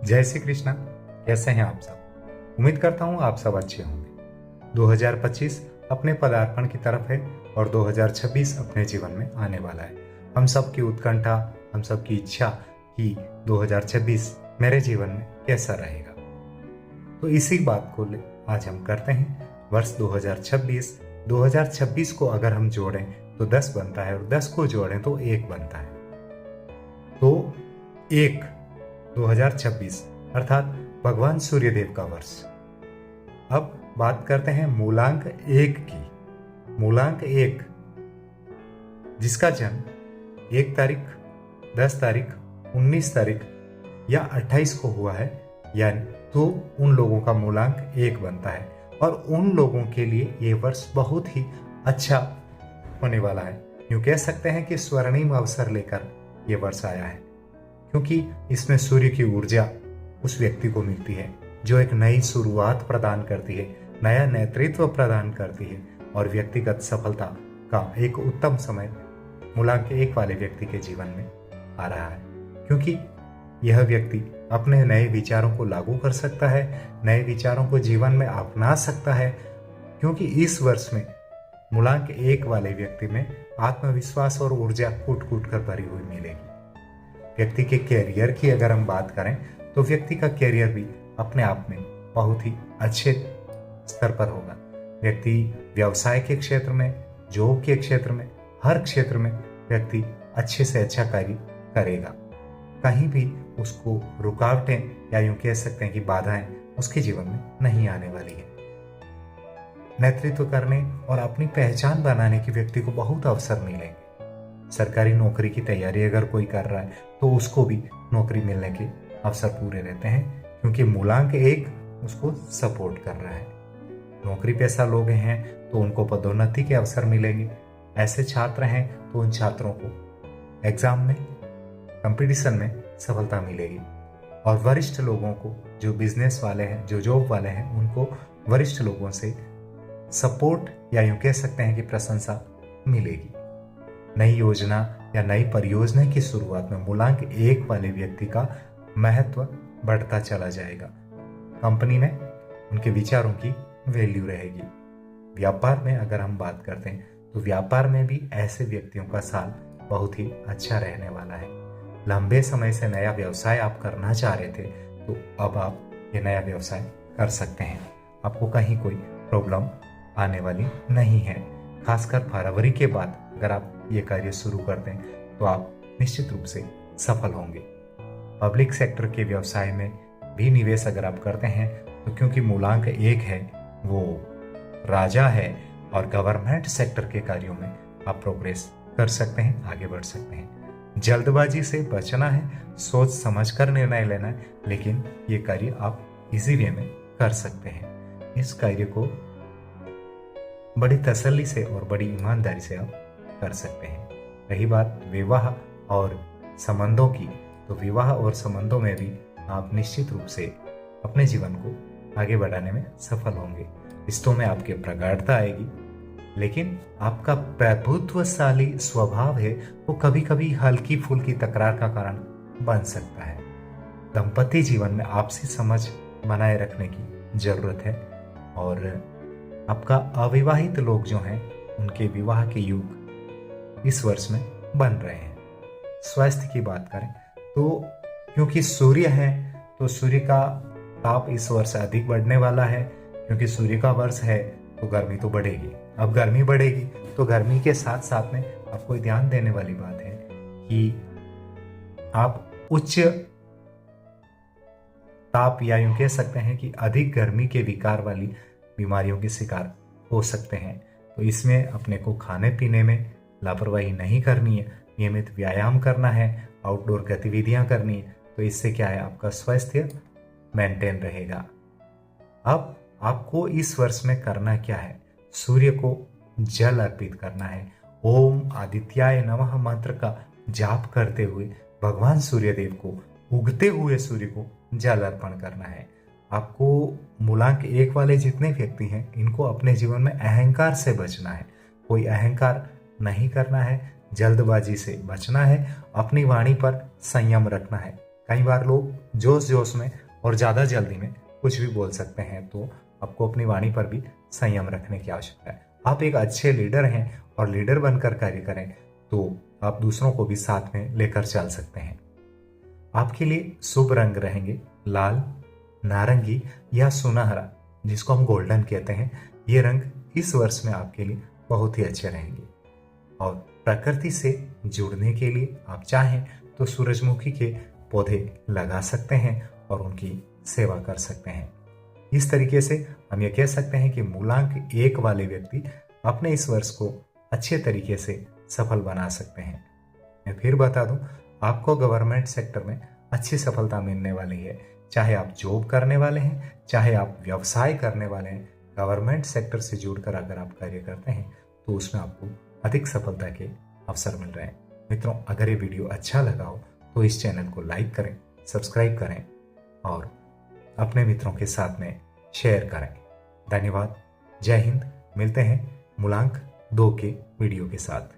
जय श्री कृष्णा। कैसे हैं आप सब? उम्मीद करता हूँ आप सब अच्छे होंगे। 2025 अपने पदार्पण की तरफ है और 2026 अपने जीवन में आने वाला है। हम सब की उत्कंठा, हम सब की इच्छा कि 2026 मेरे जीवन में कैसा रहेगा। तो इसी बात को आज हम करते हैं। वर्ष 2026 को अगर हम जोड़ें तो 10 बनता है और 10 को जोड़ें तो 1 बनता है। तो 1 2026 अर्थात भगवान सूर्यदेव का वर्ष। अब बात करते हैं मूलांक 1 की। मूलांक 1 जिसका जन्म 1 तारीख, 10 तारीख, 19 तारीख या 28 को हुआ है, यानी तो उन लोगों का मूलांक 1 बनता है और उन लोगों के लिए ये वर्ष बहुत ही अच्छा होने वाला है। यूं कह सकते हैं कि स्वर्णिम अवसर लेकर ये वर्ष आया है, क्योंकि इसमें सूर्य की ऊर्जा उस व्यक्ति को मिलती है जो एक नई शुरुआत प्रदान करती है, नया नेतृत्व प्रदान करती है और व्यक्तिगत सफलता का एक उत्तम समय मूलांक 1 वाले व्यक्ति के जीवन में आ रहा है, क्योंकि यह व्यक्ति अपने नए विचारों को लागू कर सकता है, नए विचारों को जीवन में अपना सकता है, क्योंकि इस वर्ष में मूलांक 1 वाले व्यक्ति में आत्मविश्वास और ऊर्जा कूट कूट कर भरी हुई मिलेगी। व्यक्ति के कैरियर की अगर हम बात करें तो व्यक्ति का कैरियर भी अपने आप में बहुत ही अच्छे स्तर पर होगा। व्यक्ति व्यवसाय के क्षेत्र में, जॉब के क्षेत्र में, हर क्षेत्र में व्यक्ति अच्छे से अच्छा कार्य करेगा। कहीं भी उसको रुकावटें या यूं कह सकते हैं कि बाधाएं उसके जीवन में नहीं आने वाली है। नेतृत्व करने और अपनी पहचान बनाने की व्यक्ति को बहुत अवसर मिलेंगे। सरकारी नौकरी की तैयारी अगर कोई कर रहा है तो उसको भी नौकरी मिलने के अवसर पूरे रहते हैं, क्योंकि मूलांक 1 उसको सपोर्ट कर रहा है। नौकरी पेशा लोग हैं तो उनको पदोन्नति के अवसर मिलेंगे। ऐसे छात्र हैं तो उन छात्रों को एग्जाम में, कंपटीशन में सफलता मिलेगी। और वरिष्ठ लोगों को, जो बिजनेस वाले हैं, जो जॉब वाले हैं, उनको वरिष्ठ लोगों से सपोर्ट या यूं कह सकते हैं कि प्रशंसा मिलेगी। नई योजना या नई परियोजना की शुरुआत में मूलांक 1 वाले व्यक्ति का महत्व बढ़ता चला जाएगा। कंपनी में उनके विचारों की वैल्यू रहेगी। व्यापार में अगर हम बात करते हैं तो व्यापार में भी ऐसे व्यक्तियों का साल बहुत ही अच्छा रहने वाला है। लंबे समय से नया व्यवसाय आप करना चाह रहे थे तो अब आप ये नया व्यवसाय कर सकते हैं। आपको कहीं कोई प्रॉब्लम आने वाली नहीं है। खासकर फरवरी के बाद अगर आप ये कार्य शुरू करते हैं तो आप निश्चित रूप से सफल होंगे। पब्लिक सेक्टर के व्यवसाय में भी निवेश अगर आप करते हैं तो क्योंकि मूलांक 1 है, वो राजा है और गवर्नमेंट सेक्टर के कार्यों में आप प्रोग्रेस कर सकते हैं, आगे बढ़ सकते हैं। जल्दबाजी से बचना है, सोच समझकर निर्णय लेना है, लेकिन ये कार्य आप इजी वे में कर सकते हैं। इस कार्य को बड़ी तसल्ली से और बड़ी ईमानदारी से आप कर सकते हैं। रही बात विवाह और संबंधों की, तो विवाह और संबंधों में भी आप निश्चित रूप से अपने जीवन को आगे बढ़ाने में सफल होंगे। रिश्तों में आपके प्रगाढ़ता आएगी, लेकिन आपका प्रभुत्वशाली स्वभाव है वो कभी कभी हल्की फुल्की तकरार का कारण बन सकता है। दाम्पत्य जीवन में आपसी समझ बनाए रखने की जरूरत है और आपका अविवाहित लोग जो हैं उनके विवाह के योग इस वर्ष में बन रहे हैं। स्वास्थ्य की बात करें तो क्योंकि सूर्य है तो सूर्य का ताप इस वर्ष अधिक बढ़ने वाला है। क्योंकि सूर्य का वर्ष है तो गर्मी तो बढ़ेगी। अब गर्मी बढ़ेगी तो गर्मी के साथ साथ में आपको ध्यान देने वाली बात है कि आप उच्च ताप या यूं कह सकते हैं कि अधिक गर्मी के विकार वाली बीमारियों के शिकार हो सकते हैं। तो इसमें अपने को खाने पीने में लापरवाही नहीं करनी है, नियमित व्यायाम करना है, आउटडोर गतिविधियां करनी है। तो इससे क्या है, आपका स्वास्थ्य मेंटेन रहेगा। अब आपको इस वर्ष में करना क्या है, सूर्य को जल अर्पित करना है। ओम आदित्याय नमः मंत्र का जाप करते हुए भगवान सूर्यदेव को, उगते हुए सूर्य को जल अर्पण करना है। आपको मूलांक 1 वाले जितने व्यक्ति हैं इनको अपने जीवन में अहंकार से बचना है। कोई अहंकार नहीं करना है, जल्दबाजी से बचना है, अपनी वाणी पर संयम रखना है। कई बार लोग जोश जोश में और ज़्यादा जल्दी में कुछ भी बोल सकते हैं, तो आपको अपनी वाणी पर भी संयम रखने की आवश्यकता है। आप एक अच्छे लीडर हैं और लीडर बनकर कार्य करें तो आप दूसरों को भी साथ में लेकर चल सकते हैं। आपके लिए शुभ रंग रहेंगे लाल, नारंगी या सुनहरा, जिसको हम गोल्डन कहते हैं। ये रंग इस वर्ष में आपके लिए बहुत ही अच्छे रहेंगे। और प्रकृति से जुड़ने के लिए आप चाहें तो सूरजमुखी के पौधे लगा सकते हैं और उनकी सेवा कर सकते हैं। इस तरीके से हम ये कह सकते हैं कि मूलांक 1 वाले व्यक्ति अपने इस वर्ष को अच्छे तरीके से सफल बना सकते हैं। मैं फिर बता दूं, आपको गवर्नमेंट सेक्टर में अच्छी सफलता मिलने वाली है। चाहे आप जॉब करने वाले हैं, चाहे आप व्यवसाय करने वाले हैं, गवर्नमेंट सेक्टर से जुड़कर अगर आप कार्य करते हैं तो उसमें आपको अधिक सफलता के अवसर मिल रहे हैं। मित्रों, अगर ये वीडियो अच्छा लगा हो तो इस चैनल को लाइक करें, सब्सक्राइब करें और अपने मित्रों के साथ में शेयर करें। धन्यवाद। जय हिंद। मिलते हैं मूलांक 2 के वीडियो के साथ।